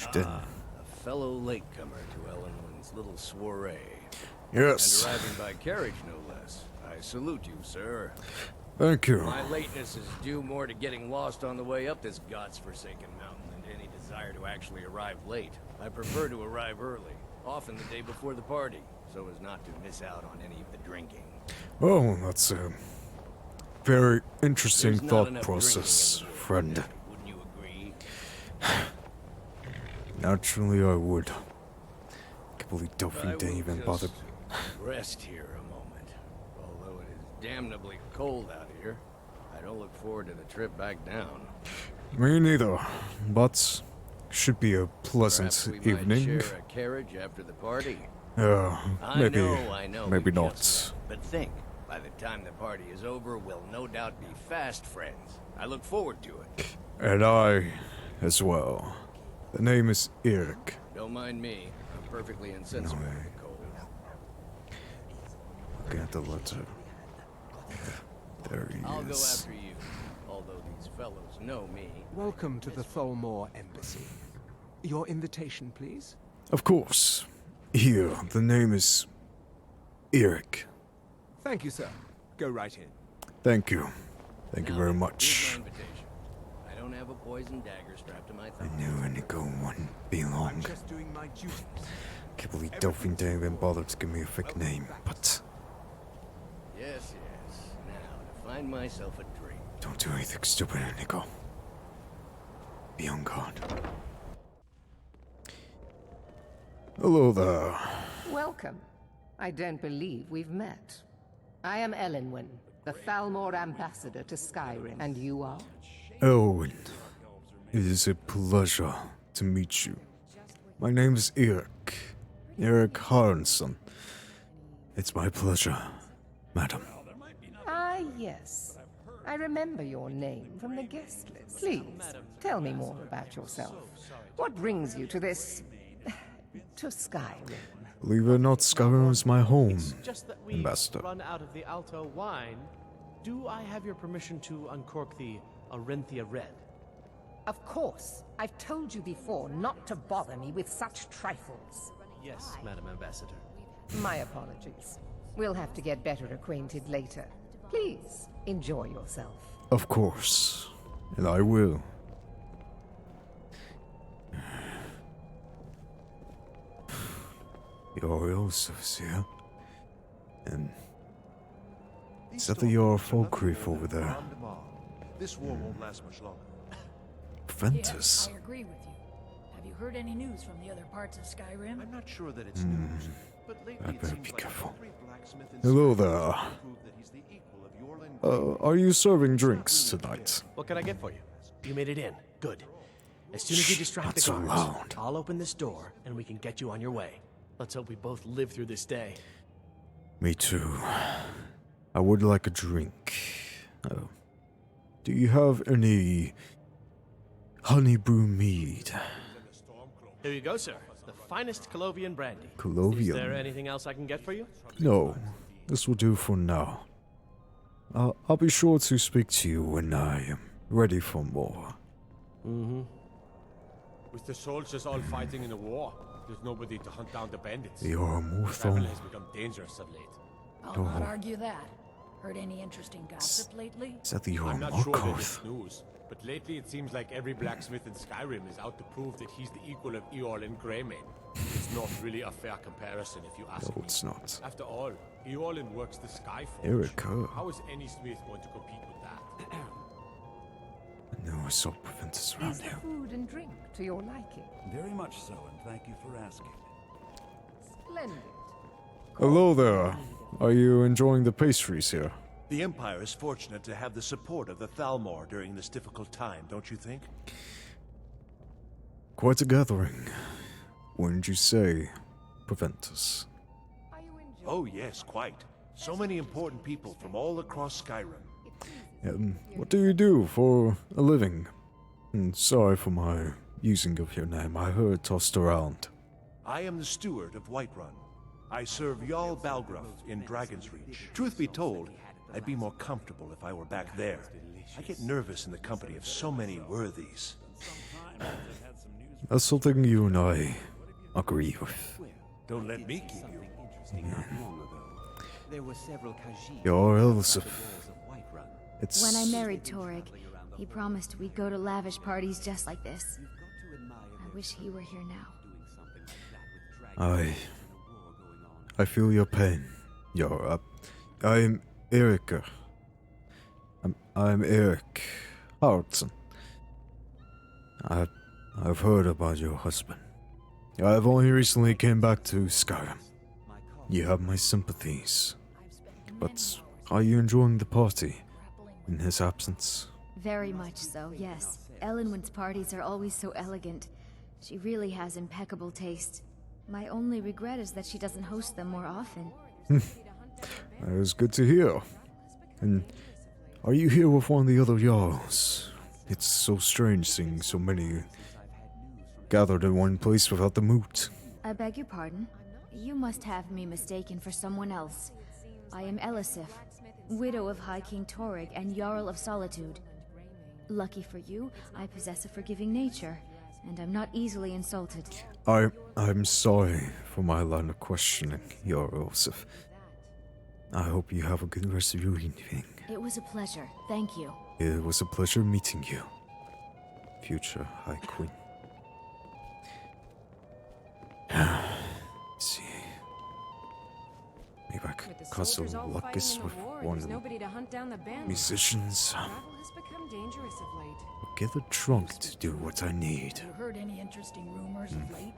barged in. A fellow latecomer to Ellenwood's little soiree. Yes. And arriving by carriage, no less. I salute you, sir. Thank you. My lateness is due more to getting lost on the way up this god's-forsaken mountain than to any desire to actually arrive late. I prefer to arrive early, often the day before the party, so as not to miss out on any of the drinking. Oh, that's a very interesting There's not thought enough process, drinking in the world, friend. Wouldn't you agree? Naturally, I would. Can't believe Delphine I didn't will even just bother. rest here a moment. Although it is damnably cold out here, I don't look forward to the trip back down. Me neither, but should be a pleasant Perhaps we evening. might share a carriage after the party. Maybe, I know. maybe we've not. just met, but think, by the time the party is over, we'll no doubt be fast friends. I look forward to it. And I, as well. The name is Eric. Don't mind me. I'm perfectly insensitive to the cold. Looking at the letter. There he I'll go is. after you, although these fellows know me. Welcome to the Thalmor Embassy. Your invitation, please? Of course. Here, the name is Eric. Thank you, sir. Go right in. Thank you. Thank you Now very then, much. here's my invitation. I don't have a poison dagger strapped to my I thigh. knew Inigo wouldn't be long. I'm just doing my duty. Can't believe Delphine didn't even bother to give me a fake name, but Yes, yes. Now, to find myself a drink. don't do anything stupid, Inigo. Be on guard. Hello there. Welcome. I don't believe we've met. I am Elenwen, the Thalmor ambassador to Skyrim, and you are? Elwyn, it is a pleasure to meet you. My name is Eric. Eric Harnson. It's my pleasure, madam. Ah, yes. I remember your name from the guest list. Please, tell me more about yourself. What brings you to this... to Skyrim? Believe it or not, Skyrim is my home, Just that we Ambassador. run out of the Alto wine. Do I have your permission to uncork the Arenthia Red? Of course. I've told you before not to bother me with such trifles. Yes, Madam Ambassador. My apologies. We'll have to get better acquainted later. Please, enjoy yourself. Of course, and I will. The Orioles is here. And is that the Falkreef over there? This war won't last much longer. Ventus. I agree with you. Have you heard any news from the other parts of Skyrim? I'm not sure that it's news, but lately I it better seems be like careful. every blacksmith in Hello Skyrim there. has proved that he's the equal of Yorlin. Are you serving drinks tonight? What can I get for you? You made it in. Good. As soon as you Shh, distract not the so guards, loud. I'll open this door and we can get you on your way. Let's hope we both live through this day. Me too. I would like a drink. Oh. Do you have any honey brew mead? Here you go, sir. The finest Colovian brandy. Colovian? Is there anything else I can get for you? No, this will do for now. I'll be sure to speak to you when I am ready for more. Mm-hmm. With the soldiers all fighting in a war, there's nobody to hunt down the bandits. You are more Travel thorn. has become dangerous of late. I'll not argue that. Heard any interesting gossip lately? Is that the I'm not sure that Morgoth? it's news, but lately it seems like every blacksmith in Skyrim is out to prove that he's the equal of Eorlin Greymane. It's not really a fair comparison if you ask No, me. it's not. After all, Eorlin works the Skyforge. Erica. How is any smith going to compete with that? I know I saw Ventus around Is the here. food and drink to your liking? Very much so, and thank you for asking. Splendid. Hello there. Are you enjoying the pastries here? The Empire is fortunate to have the support of the Thalmor during this difficult time, don't you think? Quite a gathering. Wouldn't you say, Proventus? Are you enjoying? Oh yes, quite. So many important people from all across Skyrim. What do you do for a living? Sorry for my using of your name. I heard it tossed around. I am the steward of Whiterun. I serve Jarl Balgruuf in Dragon's Reach. Truth be told, I'd be more comfortable if I were back there. I get nervous in the company of so many worthies. That's something you and I agree with. Don't let me keep you. There were several Khajiit You're outside Elisif. the walls of Whiterun. It's... When I married Toreg, he promised we'd go to lavish parties just like this. I wish he were here now. I feel your pain. I'm Erika. I'm Eric Hartson. I've heard about your husband. I've only recently came back to Skyrim. You have my sympathies. But are you enjoying the party in his absence? Very much so, yes. Ellenwood's parties are always so elegant. She really has impeccable taste. My only regret is that she doesn't host them more often. That is good to hear. And are you here with one of the other Jarls? It's so strange seeing so many gathered in one place without the moot. I beg your pardon? You must have me mistaken for someone else. I am Elisif, widow of High King Toreg and Jarl of Solitude. Lucky for you, I possess a forgiving nature, and I'm not easily insulted. I'm sorry for my line of questioning, Jarl Elisif. I hope you have a good rest of your evening. It was a pleasure, thank you. It was a pleasure meeting you, future High Queen. See. Maybe I could cause a ruckus with one of the musicians. Or get a trunk to do what I need. You heard any interesting rumors of late?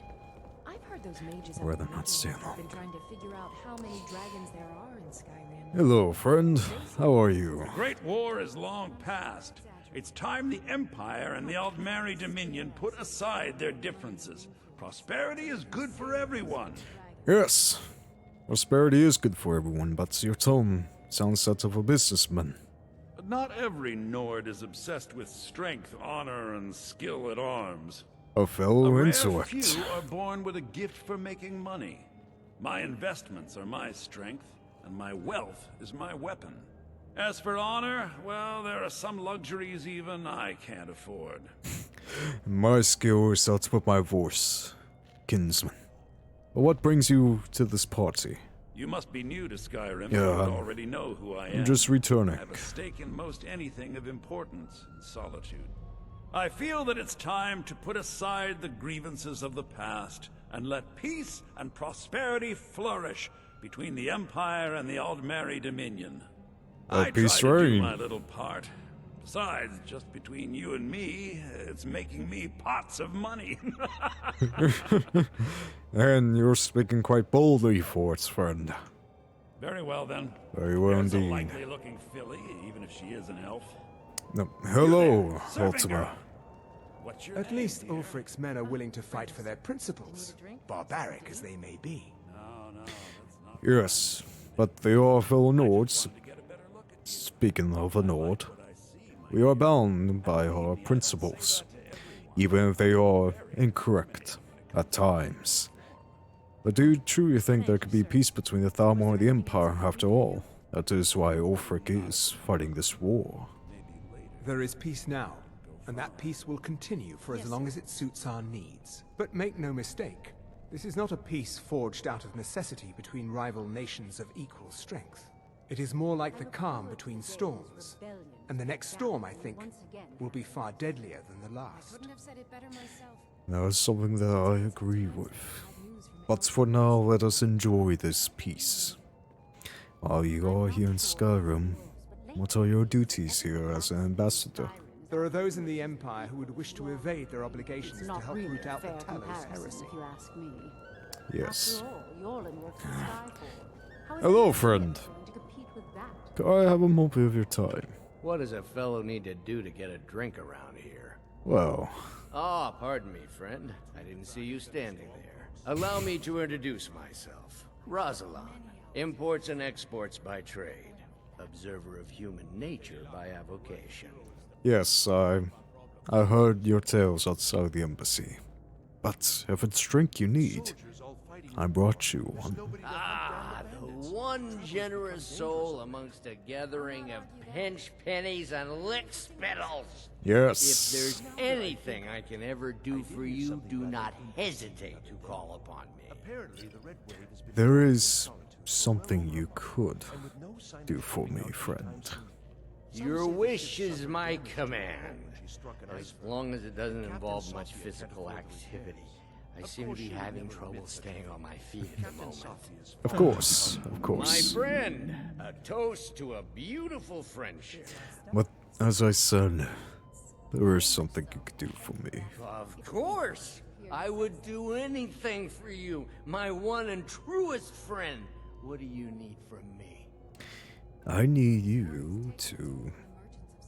I've heard those mages I'd rather not stay have long. been trying to figure out how many dragons there are in Skyrim. Hello, friend. How are you? The Great War is long past. It's time the Empire and the Aldmeri Dominion put aside their differences. Prosperity is good for everyone. Yes. Prosperity is good for everyone, but your tone sounds that of a businessman. But not every Nord is obsessed with strength, honor, and skill at arms. A fellow A rare intellect. few are born with a gift for making money. My investments are my strength, and my wealth is my weapon. As for honor, well, there are some luxuries even I can't afford. My skill is out with my voice, kinsman. But what brings you to this party? You must be new to Skyrim. Yeah, You already know who I am. I'm just returning. I have a stake in most anything of importance in Solitude. I feel that it's time to put aside the grievances of the past and let peace and prosperity flourish between the Empire and the Aldmeri Dominion. I try peace to do reign. my little part. Besides, just between you and me, it's making me pots of money. And you're speaking quite boldly for it, friend. Very well, then. Very well There's a indeed. likely-looking filly, even if she is an elf. No, hello, You there, serving Ultima. girl. What's your At name, least dear? Ulfric's men are willing to fight for their principles, barbaric as they may be. No, that's not. Yes, but they are fellow Nords. To get a better look at you. Speaking of a Nord, What I see, my we are bound by our principles, even if they are incorrect at times. But do you truly think there could be peace between the Thalmor and the Empire after all? That is why Ulfric is fighting this war. There is peace now, and that peace will continue for as long as it suits our needs. But make no mistake, this is not a peace forged out of necessity between rival nations of equal strength. It is more like the calm between storms. And the next storm, I think, will be far deadlier than the last. That is something that I agree with. But for now, let us enjoy this peace. While you are here in Skyrim, what are your duties here as an ambassador? There are those in the Empire who would wish to evade their obligations to help root out the Talos heresy. Yes. Hello, Hello, friend. Could I have a moment of your time? What does a fellow need to do to get a drink around here? Well, Ah, pardon me, friend. I didn't see you standing there. Allow me to introduce myself. Rosalind, imports and exports by trade. Observer of human nature by avocation. yes, I heard your tales outside the embassy. But if it's drink you need, I brought you one. Ah, the one generous soul amongst a gathering of pinch pennies and lick spittles. Yes. If there's anything I can ever do for you, do not hesitate to call upon me. Apparently, the Red Wave has been There is something you could do for me, friend. Your wish is my command. As long as it doesn't involve much physical activity. I seem to be having trouble staying on my feet at the moment. Of course, of My course. friend, a toast to a beautiful friendship. But as I said, there is something you could do for me. Of course. I would do anything for you, my one and truest friend. What do you need from me? I need you to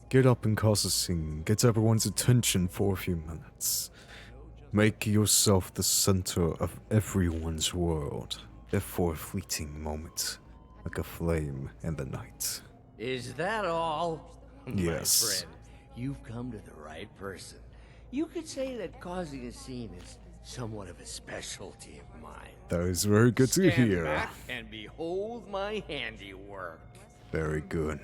get up and cause a scene, get everyone's attention for a few minutes. Make yourself the center of everyone's world, if for a fleeting moment, like a flame in the night. Is that all? Yes. My friend, you've come to the right person. You could say that causing a scene is somewhat of a specialty of mine. That is very good to Stand hear. back and behold my handiwork. Very good.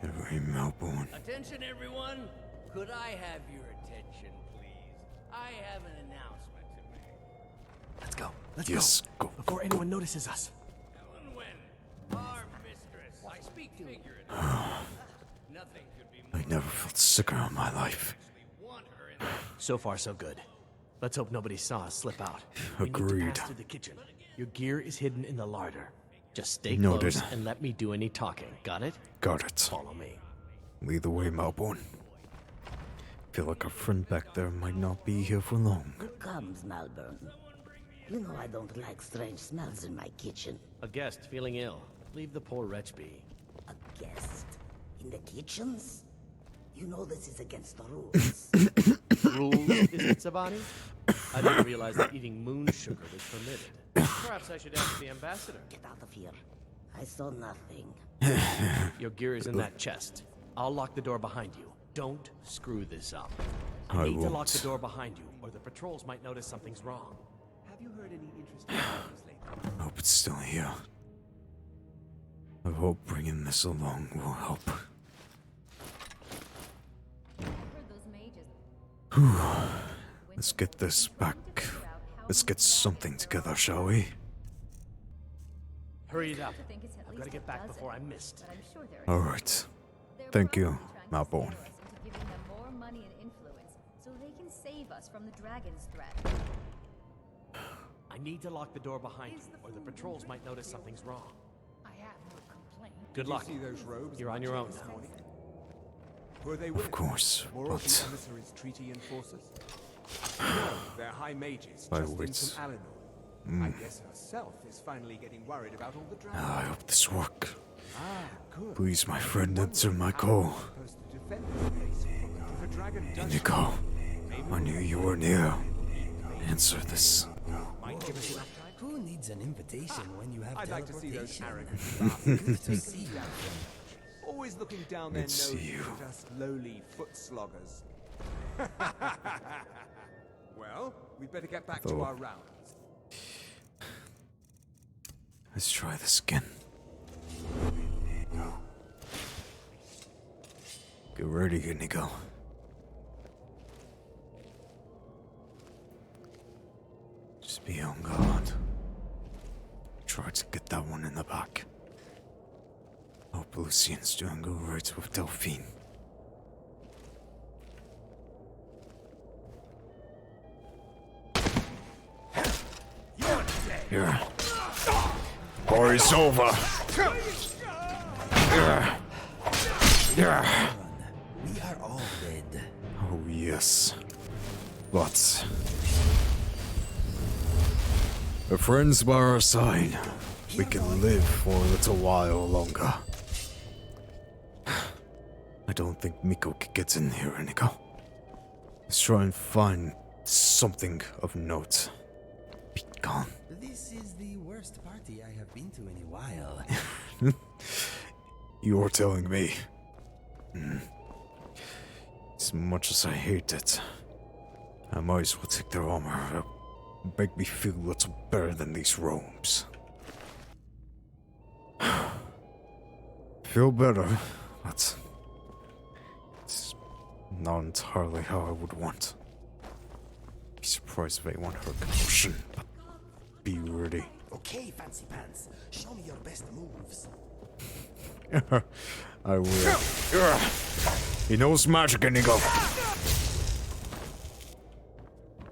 Very Melbourne. Attention, everyone. Could I have your attention, please? I have an announcement to make. Let's go. Let's Yes, go. go. Before anyone notices us. Ellen Wynn, our mistress. I speak figuratively. Nothing could be more I never felt sicker in my life. want her in So far, so good. Let's hope nobody saw us slip out. We need to Agreed. pass through the kitchen. Your gear is hidden in the larder. Just stay Noted. close and let me do any talking. Got it? Got it. Follow me. Lead the way, Melbourne. Feel like our friend back there might not be here for long. Who comes, Malburn? You know I don't like strange smells in my kitchen. A guest feeling ill. Leave the poor wretch be. A guest? In the kitchens? You know this is against the rules. Rules, is it, Savani? I didn't realize that eating moon sugar was permitted. Perhaps I should ask the ambassador. Get out of here. I saw nothing. Your gear is in that chest. I'll lock the door behind you. Don't screw this up. I need to lock won't. the door behind you, or the patrols might notice something's wrong. Have you heard any interesting news lately? I hope it's still here. I hope bringing this along will help. Whew. Let's get this back. Let's get something together, shall we? Hurry it up. I've got to get back before I'm missed. Alright. Thank you, Melbourne. Giving them more money and influence so they can save us from the dragon's threat. I need to lock the door behind you, or the patrols might notice something's wrong. I have no complaint. Good luck. See those robes? You're on your own now. Who are they with? Of course, More of the but emissaries' treaty enforcers? No, they're high mages, By just in wits. from Alinor. I guess herself is finally getting worried about all the dragons. I hope this works. Ah, good. Please, my friend, answer my call. Supposed to defend this place. If a dragon does Inigo, I knew you were near. Answer this. might give us enough time. Who needs an invitation when you have I'd like to see those teleportation? arrogant bastards take them down. Always looking down their Let's see noses you. at us lowly foot sloggers. Well, we'd better get back to Though. our rounds. Let's try this again. Get ready, Inigo. Just be on guard. Try to get that one in the back. Hope Lucian's doing all right with Delphine. Here. Party's over. Yeah. We are all dead. Oh, yes. But the friends by our side, we can live for a little while longer. I don't think Miko can get in here, Inigo. Let's try and find something of note. Be gone. This is the worst party I have been to in a while. You're telling me. As much as I hate it, I might as well take their armor Make me feel a little better than these robes. Feel better, but it's not entirely how I would want. Be surprised if anyone heard commotion, but be ready. Okay, Fancy Pants. Show me your best moves. I will. He knows magic, Inigo.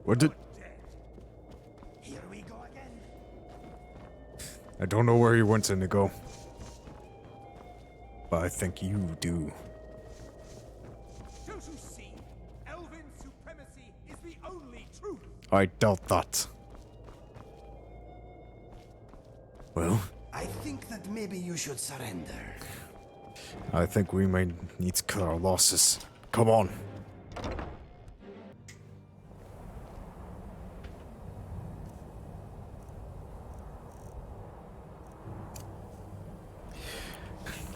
What did... Here we go again. I don't know where he went, Inigo. But I think you do. Don't you see? Elven supremacy is the only truth. I doubt that. Well, I think that maybe you should surrender. I think we may need to cut our losses. Come on.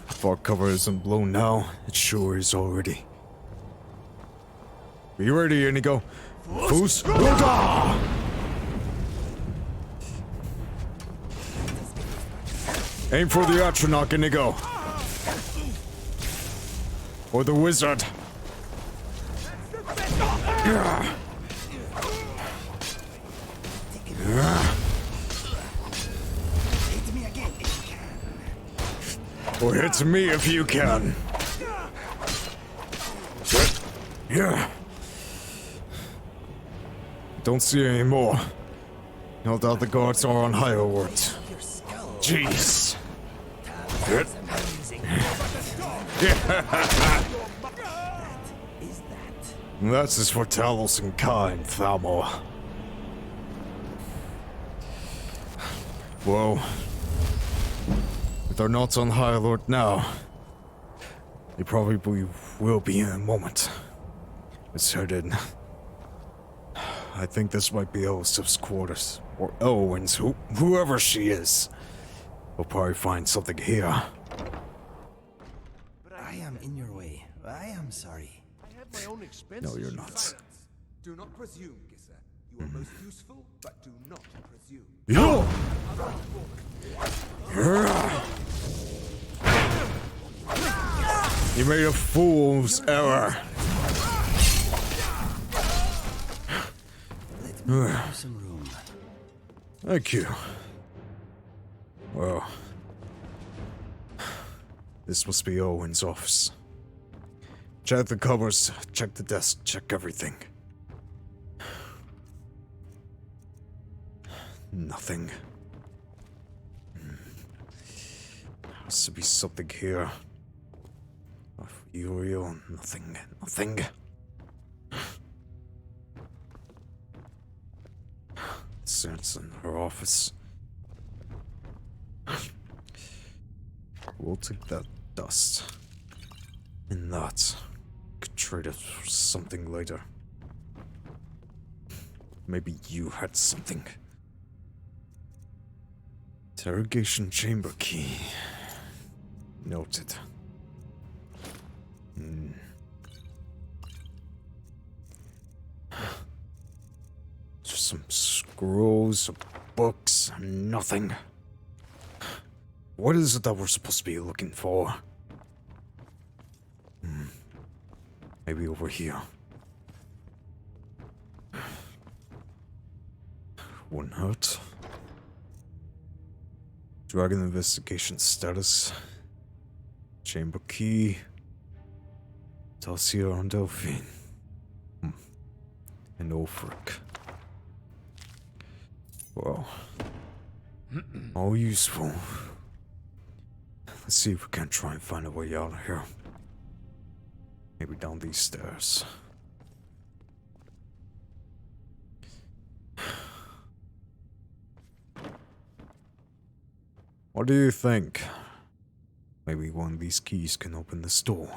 If our cover isn't blown now, it sure is already. Be ready, Inigo. Fus Roda! Aim for the Atronach, Inigo. Or the wizard. Hit me again if you can. Or hit me if you can. Yeah. Don't see any more. No doubt the guards are on high alert. Jeez. That's just for Talos and kind, Thalmor. Whoa. If they're not on high alert now, they probably will be in a moment. Let's head in. I think this might be Elisif's quarters. Or Elwyn's, whoever she is. We'll probably find something here. I am in your way. I am sorry. I have my own expenses. No, you're not. Do not presume, Gisser. You are most useful, but do not presume. Yo! You made a fool's error. Let me have some room. Thank you. Well, this must be Owen's office. Check the covers, check the desk, check everything. Nothing. Has to be something here. Uriel, nothing, nothing. It's in her office. We'll take that dust. And that. Could trade it for something later. Maybe you had something. Interrogation chamber key. Noted. Just some scrolls, some books, nothing. What is it that we're supposed to be looking for? Maybe over here. Wouldn't hurt. Dragon investigation status. Chamber key. Dossier on Delphine. And Ulfric. Well. All useful. Let's see if we can try and find a way out of here. Maybe down these stairs. What do you think? Maybe one of these keys can open this door.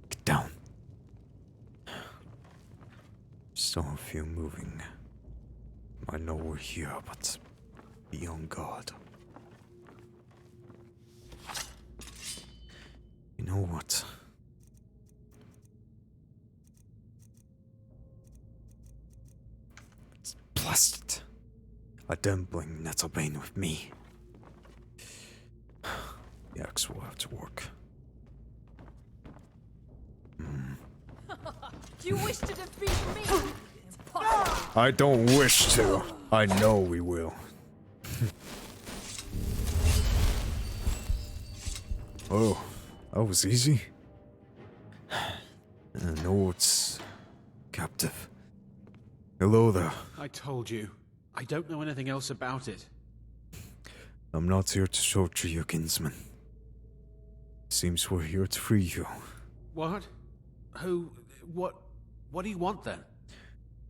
Get down. Just don't feel moving. I know we're here, but be on guard. You know what? a dumpling that'll bane with me. The axe will have to work. Do you wish to defeat me? Impossible. I don't wish to. I know we will. Oh, that was easy. No, it's captive. Hello there. I told you. I don't know anything else about it. I'm not here to torture you, kinsman. Seems we're here to free you. What? Who? What do you want then?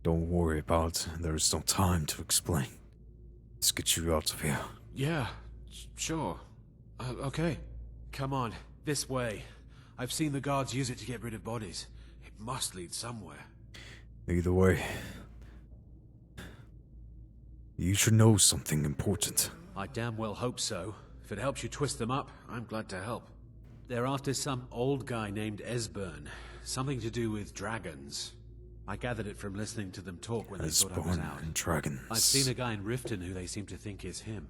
Don't worry about it. There's no time to explain. Let's get you out of here. Yeah, sure. Okay. Come on, this way. I've seen the guards use it to get rid of bodies. It must lead somewhere. Either way, you should know something important. I damn well hope so. If it helps you twist them up, I'm glad to help. They're after some old guy named Esbern. Something to do with dragons. I gathered it from listening to them talk when they thought I was out. And dragons. I've seen a guy in Riften who they seem to think is him.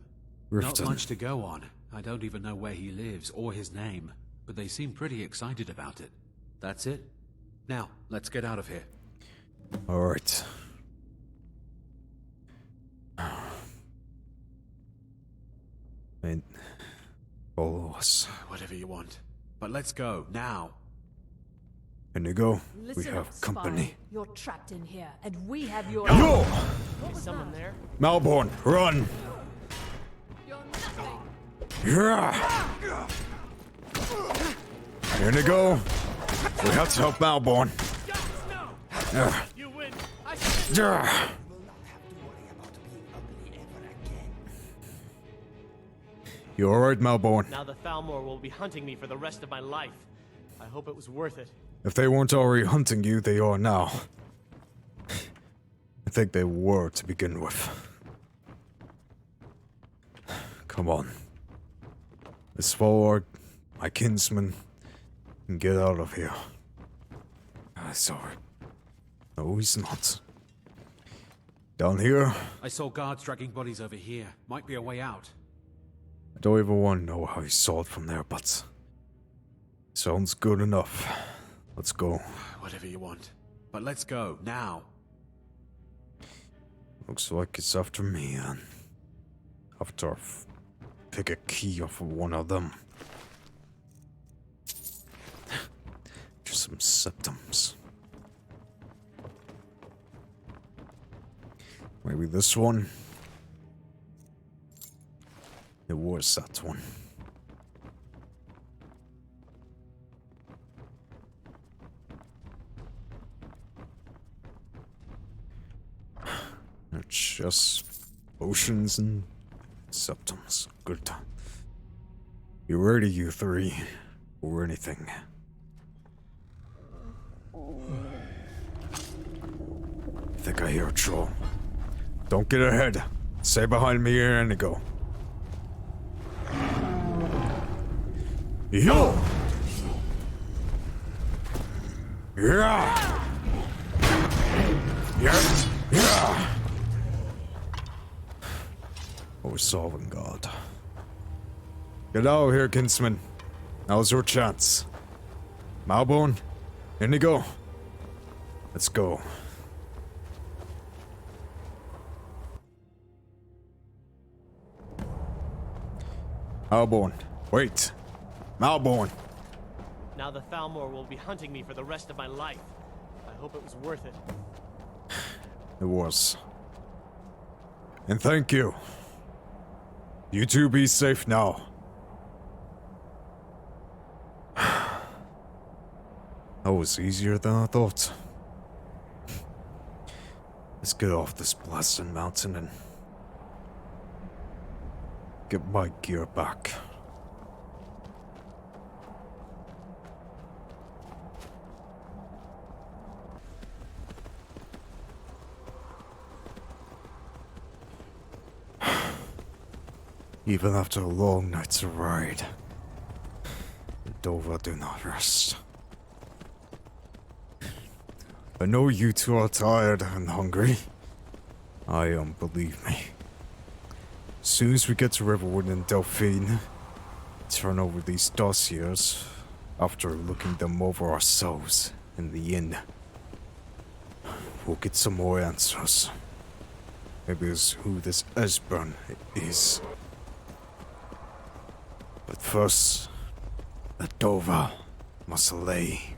Riften. Not much to go on. I don't even know where he lives or his name, but they seem pretty excited about it. That's it. Now, let's get out of here. All right. And follow us. Whatever you want. But let's go, now. Inigo, we Listen have up, company. spy. You're trapped in here, and we have your. Yo! Is someone there? Malborn, run! You're nothing. Yeah! Inigo, we have to help Malborn. You win. Yeah! You alright, Malborn? Now the Thalmor will be hunting me for the rest of my life. I hope it was worth it. If they weren't already hunting you, they are now. I think they were to begin with. Come on. Let's follow my kinsman and get out of here. Sorry. No, he's not. Down here? I saw guards dragging bodies over here. Might be a way out. I don't even want to know how he saw it from there, but... sounds good enough. Let's go. Whatever you want. But let's go, now. Looks like it's after me, then. After I pick a key off of one of them. Just some septums. Maybe this one? It was that one. It's just potions and septums. Good. You ready, you three? Or anything? I think I hear a troll. Don't get ahead. Stay behind me here and go. Yo! Yeah! Yeah! Yeah! Oh, solving God. Get out of here, kinsman. Now's your chance. Malbone, Inigo. Let's go. Malbone, wait. Malborn. Now the Thalmor will be hunting me for the rest of my life. I hope it was worth it. It was. And thank you. You two be safe now. That was easier than I thought. Let's get off this blasted mountain and get my gear back. Even after a long night's ride, the Dova do not rest. I know you two are tired and hungry. I am, believe me. As soon as we get to Riverwood and Delphine, turn over these dossiers after looking them over ourselves in the inn. We'll get some more answers. Maybe it's who this Esbern is. But first, the Dova must lay.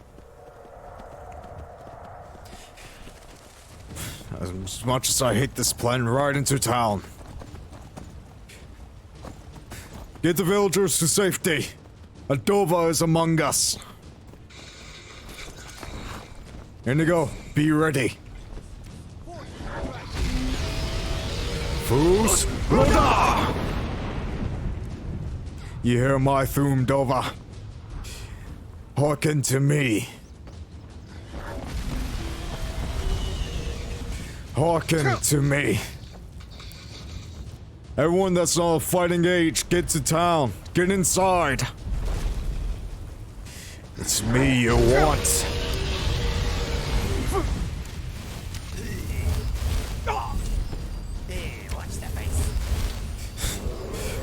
As much as I hate this plan, right into town. Get the villagers to safety. A Dova is among us. Indigo, be ready. Fools, Roda! You hear my thum, Dova? Hearken to me. Hearken to me. Everyone that's not of fighting age, get to town. Get inside. It's me you want.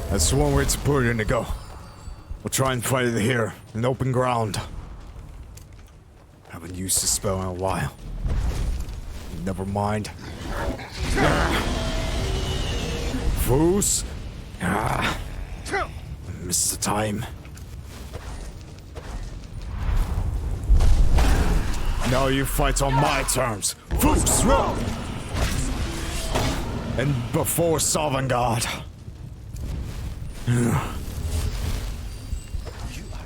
That's one way to put it, Indigo. We'll try and fight it here, in open ground. Haven't used this spell in a while. Never mind. Fools! Missed the time. Now you fight on my terms. Fools! And before Sovngarde. You are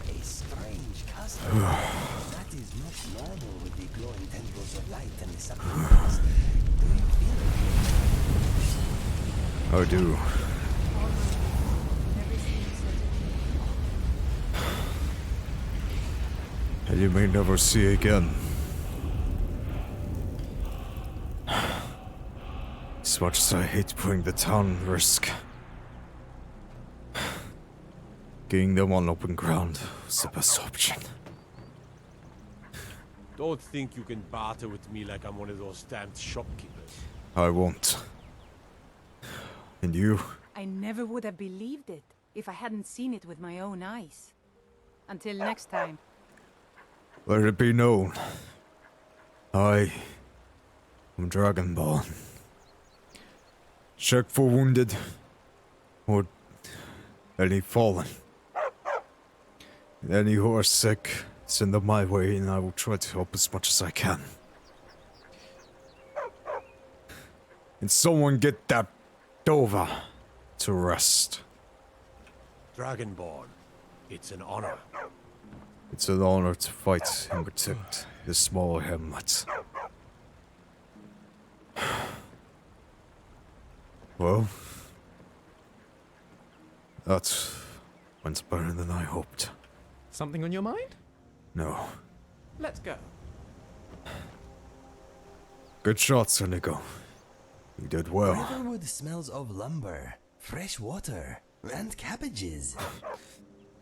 a strange customer. That is not normal with the glowing tendrils of light and the sacrifice. Do you feel it? I do. And you may never see again. As much as I hate putting the town at risk. Getting them on open ground was the best option. Don't think you can barter with me like I'm one of those damned shopkeepers. I won't. And you? I never would have believed it if I hadn't seen it with my own eyes. Until next time. Let it be known. I am Dragonborn. Check for wounded or any fallen. Any who are sick, send them my way and I will try to help as much as I can. And someone get that Dova to rest. Dragonborn, it's an honor. It's an honor to fight and protect this small hamlet. Well, that went better than I hoped. Something on your mind? No. Let's go. Good shot, Indigo. You did well. Riverwood smells of lumber, fresh water, and cabbages.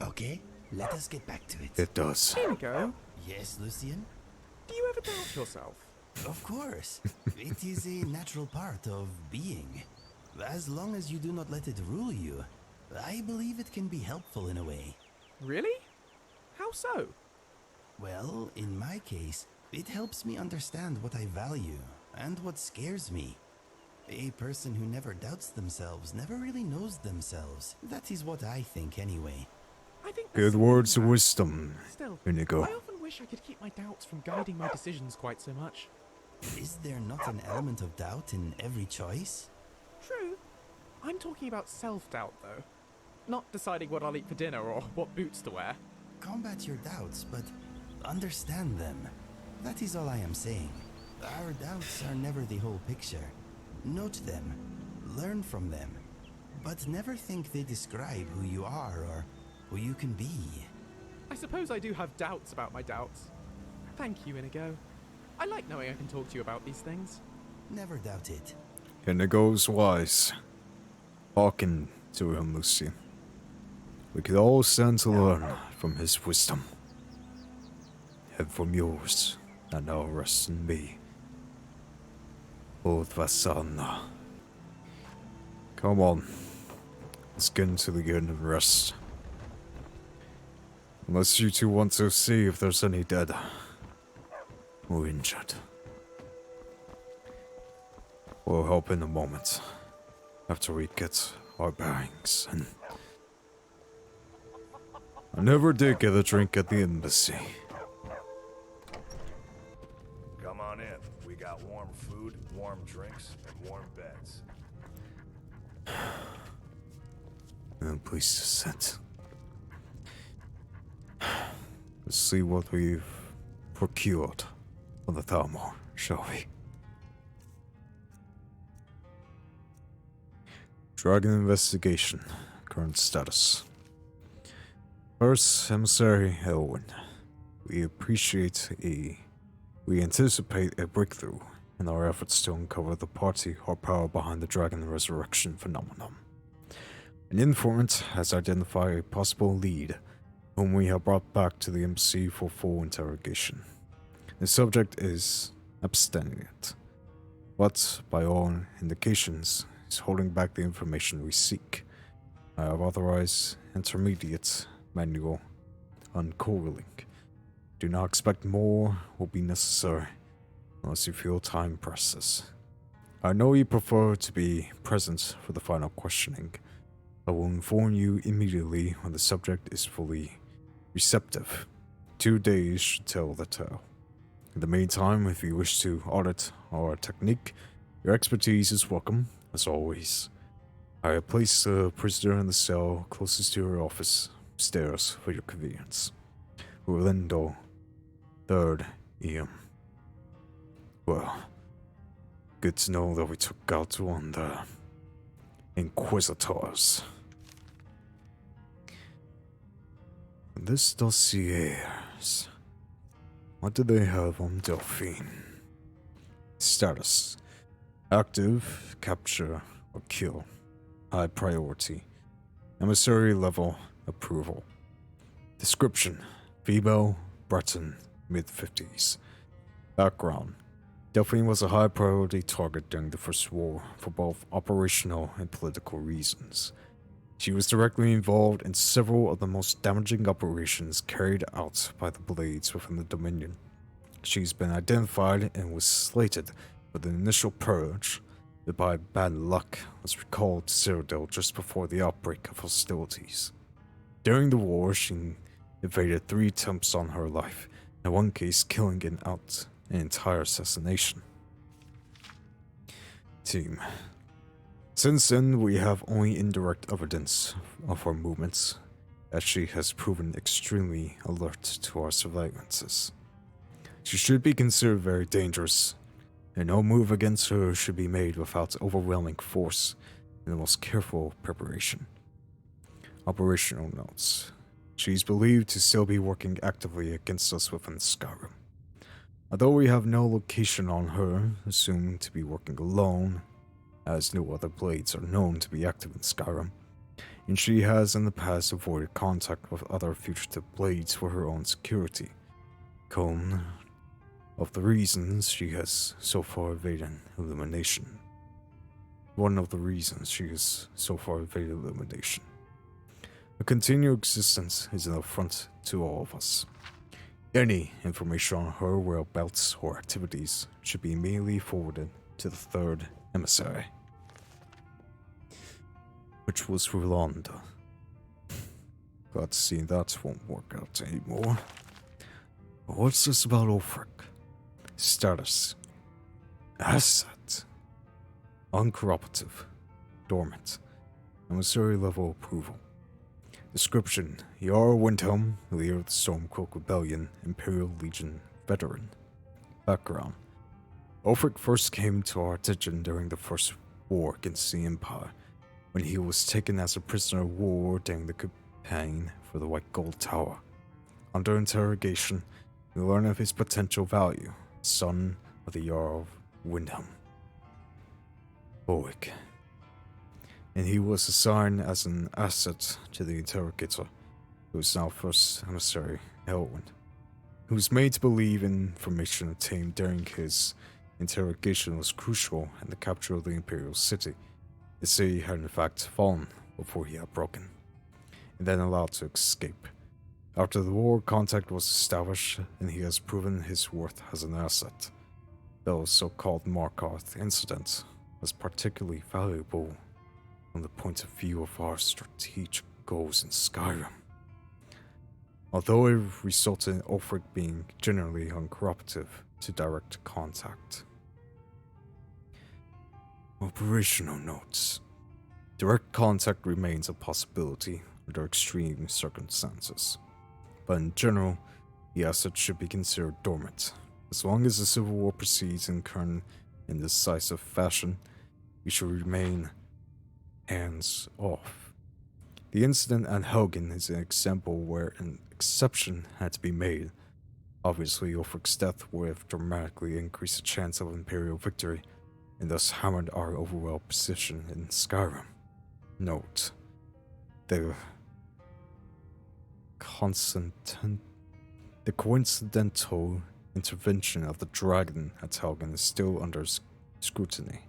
Okay, let us get back to it. It does. Indigo? Yes, Lucian? Do you ever doubt yourself? Of course. It is a natural part of being. As long as you do not let it rule you, I believe it can be helpful in a way. Really? How so? Well, in my case, it helps me understand what I value and what scares me. A person who never doubts themselves never really knows themselves. That is what I think anyway. I think good words of wisdom, Still, Indigo. I often wish I could keep my doubts from guiding my decisions quite so much. Is there not an element of doubt in every choice? True. I'm talking about self-doubt, though. Not deciding what I'll eat for dinner or what boots to wear. Combat your doubts, but understand them. That is all I am saying. Our doubts are never the whole picture. Note them, learn from them, but never think they describe who you are or who you can be. I suppose I do have doubts about my doubts. Thank you, Inigo. I like knowing I can talk to you about these things. Never doubt it. Indigo's wise. Hearken to him, Lucy. We could all stand to learn from his wisdom. And from yours, and now rest in me. Old Vasanna. Come on. Let's get into the inn and rest. Unless you two want to see if there's any dead or injured. We'll help in a moment. After we get our bearings. And I never did get a drink at the embassy. Come on in. We got warm food, warm drinks, and warm beds. And please to sit. Let's see what we've procured on the Thalmor, shall we? Dragon investigation. Current status. First, Emissary Elwyn. We anticipate a breakthrough in our efforts to uncover the party or power behind the dragon resurrection phenomenon. An informant has identified a possible lead, whom we have brought back to the embassy for full interrogation. The subject is abstinent, but by all indications, is holding back the information we seek. I have authorized intermediate manual uncoiling. Do not expect more will be necessary unless you feel time presses. I know you prefer to be present for the final questioning. I will inform you immediately when the subject is fully receptive. 2 days should tell the tale. In the meantime, if you wish to audit our technique, your expertise is welcome, as always. I have placed the prisoner in the cell closest to your office stairs for your convenience. Orlando, 3rd EM. Well, good to know that we took out one of the Inquisitors. This dossiers. What do they have on Delphine? Status. Active, capture, or kill. High priority. Emissary level, approval. Description. Female, Breton, mid-50s. Background. Delphine was a high priority target during the First War for both operational and political reasons. She was directly involved in several of the most damaging operations carried out by the Blades within the Dominion. She's been identified and was slated for the initial purge, but by bad luck was recalled to Citadel just before the outbreak of hostilities. During the war, she evaded 3 attempts on her life, in one case killing an entire assassination team. Since then, we have only indirect evidence of her movements, as she has proven extremely alert to our surveillances. She should be considered very dangerous, and no move against her should be made without overwhelming force and the most careful preparation. Operational notes. She is believed to still be working actively against us within Skyrim. Although we have no location on her, assumed to be working alone, as no other Blades are known to be active in Skyrim, and she has in the past avoided contact with other fugitive Blades for her own security. One of the reasons she has so far evaded elimination. Her continued existence is an affront to all of us. Any information on her whereabouts or activities should be immediately forwarded to the 3rd Emissary, which was Rolanda. Glad to see that won't work out anymore. But what's this about Ulfric? Status. Asset. Uncorruptive. Dormant. Emissary level approval. Description. Jarl Windhelm, leader of the Stormcloak Rebellion, Imperial Legion veteran. Background. Ulfric first came to our attention during the First War against the Empire, when he was taken as a prisoner of war during the campaign for the White Gold Tower. Under interrogation, we learn of his potential value, son of the Jarl of Windhelm, Bowick, and he was assigned as an asset to the interrogator, who is now First Emissary Elwyn, who was made to believe information obtained during his interrogation was crucial in the capture of the Imperial City. The city had in fact fallen before he had broken, and then allowed to escape. After the war, contact was established, and he has proven his worth as an asset. The so-called Markarth incident was particularly valuable from the point of view of our strategic goals in Skyrim. Although it resulted in Ulfric being generally uncooperative to direct contact. Operational notes. Direct contact remains a possibility under extreme circumstances, but in general, the asset should be considered dormant. As long as the civil war proceeds in current and decisive fashion, we should remain hands off. The incident at Helgen is an example where an exception had to be made. Obviously, Ulfric's death would have dramatically increased the chance of Imperial victory, and thus hammered our overall position in Skyrim. Note: the coincidental intervention of the dragon at Helgen is still under scrutiny.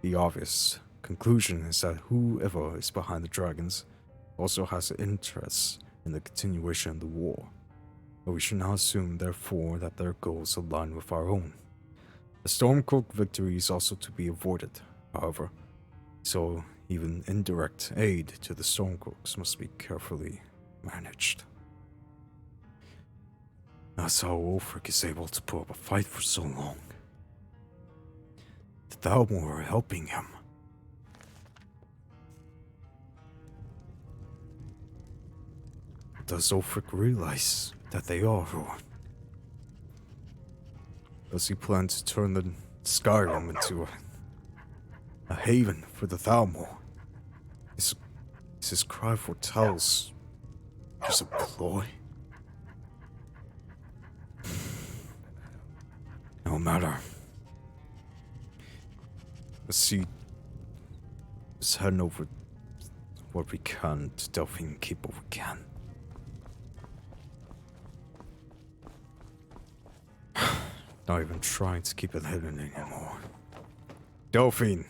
The obvious conclusion is that whoever is behind the dragons also has an interest in the continuation of the war, but we should not assume, therefore, that their goals align with our own. The Stormcloak victory is also to be avoided, however, so even indirect aid to the Stormcloaks must be carefully managed. That's how Ulfric is able to put up a fight for so long. The Thalmor are helping him. Does Ulfric realize that they are, or does he plan to turn the Skyrim into a haven for the Thalmor? Is his cry for Tals just a ploy? No matter. Let's head over what we can to Delphine and keep what we can. Not even trying to keep it hidden anymore. Delphine!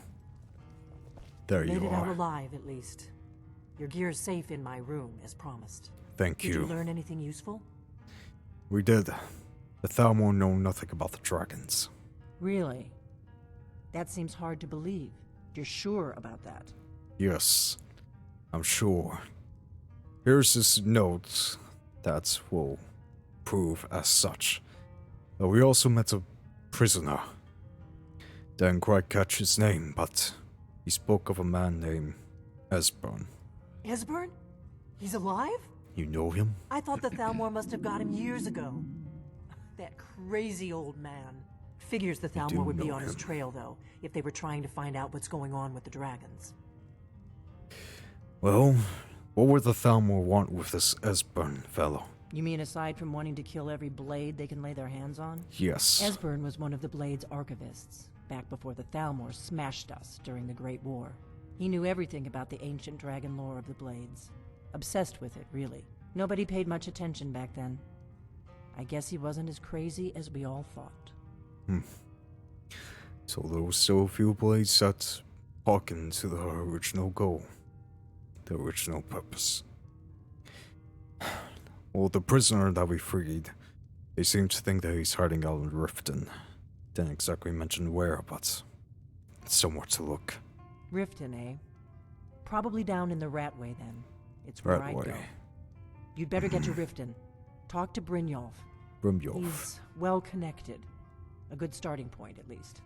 There Made you it out are. alive, at least. Your gear's safe in my room, as promised. Thank you. Did you learn anything useful? We did. The Thalmor know nothing about the dragons. Really? That seems hard to believe. You're sure about that? Yes, I'm sure. Here's this note that will prove as such. But we also met a prisoner. Didn't quite catch his name, but he spoke of a man named Esbern. Esbern? He's alive? You know him? I thought the Thalmor must have got him years ago. That crazy old man. Figures the Thalmor would be on his trail, though, if they were trying to find out what's going on with the dragons. Well, what would the Thalmor want with this Esbern fellow? You mean aside from wanting to kill every blade they can lay their hands on? Yes. Esbern was one of the Blade's archivists, back before the Thalmor smashed us during the Great War. He knew everything about the ancient dragon lore of the Blades. Obsessed with it, really. Nobody paid much attention back then. I guess he wasn't as crazy as we all thought. So there were still a few Blades that hearkened to the original goal. The original purpose. Well, the prisoner that we freed, they seem to think that he's hiding out in Riften. Didn't exactly mention where, but it's somewhere to look. Riften, eh? Probably down in the Ratway, then. It's where I'd go. You'd better get to Riften. Talk to Brynjolf. Brynjolf. He's well connected. A good starting point, at least.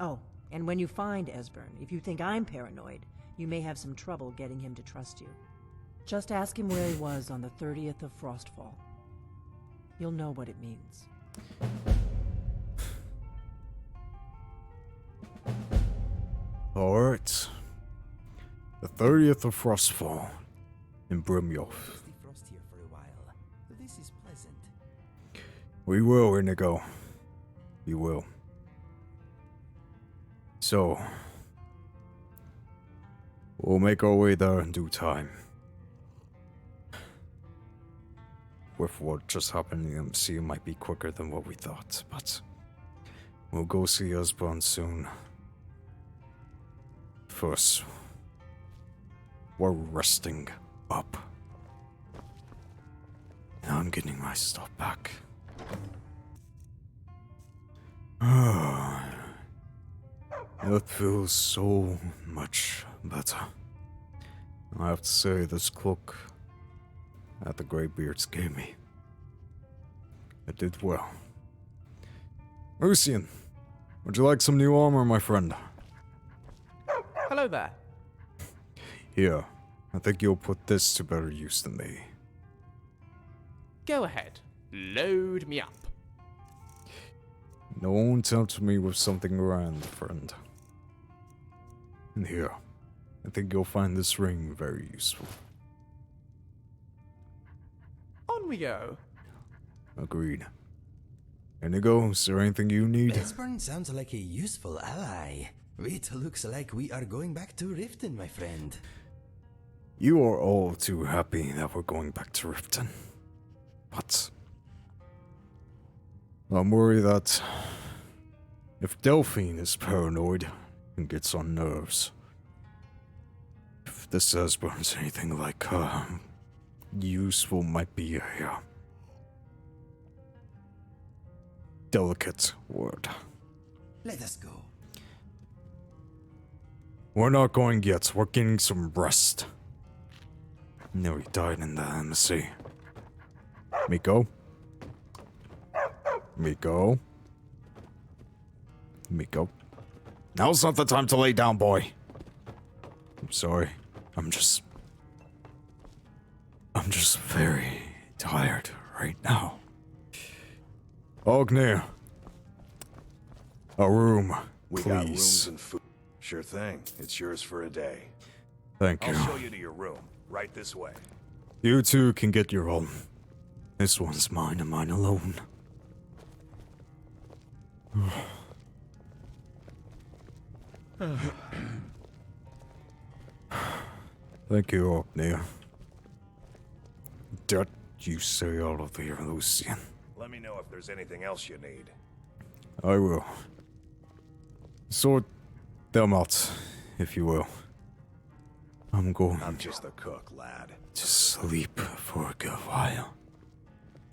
Oh, and when you find Esbern, if you think I'm paranoid, you may have some trouble getting him to trust you. Just ask him where he was on the 30th of Frostfall. You'll know what it means. Alright. The 30th of Frostfall in Brynjolf. Frost here for a while. This is pleasant. We will, Inigo. We will. So, we'll make our way there in due time. With what just happened in the MC, it might be quicker than what we thought, but we'll go see Esbern soon. First, were resting up. Now I'm getting my stuff back. It feels so much better. I have to say, this cloak that the Greybeards gave me, it did well. Lucian, would you like some new armor, my friend? Hello there. Here, I think you'll put this to better use than me. Go ahead. Load me up. Don't tempt me with something grand, friend. And here, I think you'll find this ring very useful. On we go. Agreed. Inigo, is there anything you need? Esbern sounds like a useful ally. It looks like we are going back to Riften, my friend. You are all too happy that we're going back to Riften. But I'm worried that if Delphine is paranoid and gets on nerves, if this Esbern's anything like her, useful might be a delicate word. Let us go. We're not going yet. We're getting some rest. Nearly died in the embassy. Miko? Miko? Miko? Now's not the time to lay down, boy. I'm sorry. I'm just very tired right now. Ognir. A room, We please. got rooms and food. Sure thing. It's yours for a day. Thank you. I'll show you to your room. Right this way. You two can get your own. This one's mine and mine alone. Thank you, Ognir. That you say all of here, Lucian. Let me know if there's anything else you need. I will. Sort them out, if you will. I'm going I'm just the cook, lad. to sleep for a good while.